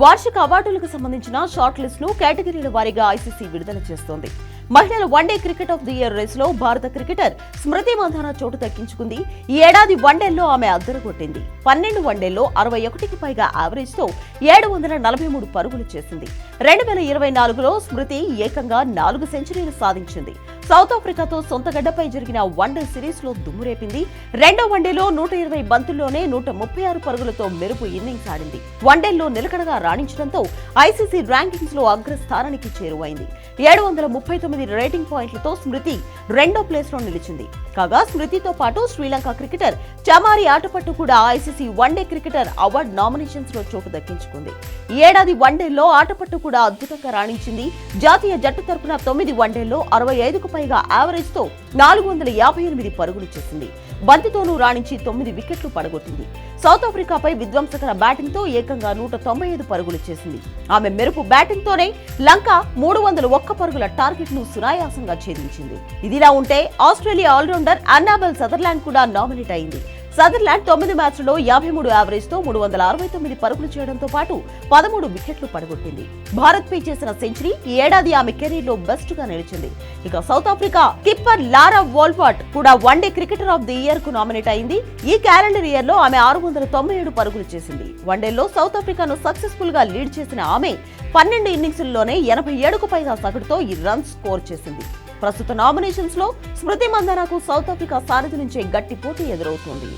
వార్షిక అవార్డులకు సంబంధించిన short list ను కేటగిరీల వారీగా ఐసీసీ విడుదల చేస్తోంది. మహిళల one day cricket of the year race లో భారత క్రికెటర్ స్మృతి మంధాన చోటు దక్కించుకుంది. ఈ ఏడాది వన్డేల్లో ఆమె అద్దరగొట్టింది. 12 వన్డేల్లో 61కి పైగా యావరేజ్ తో 743 పరుగులు చేసింది. 2024లో స్మృతి ఏకంగా 4 సెంచరీలు సాధించింది. సౌత్ ఆఫ్రికాతో సొంత గడ్డపై జరిగిన వన్డే సిరీస్ లో దుమ్మురేపింది. రెండో వన్డేలో 120 బంతుల్లోనే 136 పరుగులతో మెరుపు ఇన్నింగ్స్ ఆడింది. వన్డేల్లో నిలకడగా రాణించడంతో ఐసీసీ ర్యాంకింగ్స్ లో అగ్రస్థానానికి చేరువైంది. 739 రేటింగ్ పాయింట్లతో స్మృతి రెండో ప్లేస్ లో నిలిచింది. కాగా స్మృతితో పాటు శ్రీలంక క్రికెటర్ చమారి ఆటపట్టు కూడా ICC one day cricketer award nominations లో చోటు దక్కించుకుంది. ఈ ఏడాది వన్డేల్లో ఆటపట్టు కూడా అద్భుతంగా రాణించింది. జాతీయ జట్టు తరపున 9 వన్డేల్లో 65కు పైగా యావరేజ్ తో 458 పరుగులు చేసింది. బంతితోనూ రాణించి 9 వికెట్లు పడగొట్టింది. సౌత్ ఆఫ్రికాపై విధ్వంసకర బ్యాటింగ్ తో ఏకంగా 195 పరుగులు చేసింది. ఆమె మెరుపు బ్యాటింగ్ తోనే లంక 301 పరుగుల టార్గెట్ ను సునాయాసంగా ఛేదించింది. ఇదిలా ఉంటే ఆస్ట్రేలియా ఆల్రౌండర్ అన్నాబెల్ సదర్లాండ్ కూడా నామినేట్ అయింది. సదర్లాండ్ 9 మ్యాచ్లలో 53 యావరేజ్ తో 369 పరుగులు చేయడంతో పాటు 13 వికెట్లు పడగొట్టింది. భారత్ పై చేసిన సెంచరీ ఈ ఏడాది ఆమె కెరీర్ లో బెస్ట్ గా నిలిచింది. ఇక సౌత్ ఆఫ్రికా కిప్పర్ లారా వోల్వాట్ కూడా one day cricketer of the year కు నామినేట్ అయింది. ఈ క్యాలెండర్ ఇయర్ లో ఆమె 697 పరుగులు చేసింది. వన్డేలో సౌత్ ఆఫ్రికాను సక్సెస్ఫుల్ గా లీడ్ చేసిన ఆమె 12 ఇన్నింగ్స్లోనే 87కు పైగా సగటుతో ఈ రన్స్ స్కోర్ చేసింది. ప్రస్తుత నామినేషన్స్ లో స్మృతి మంధానకు సౌత్ ఆఫ్రికా సారథి నుంచే గట్టి పోటీ ఎదురవుతోంది.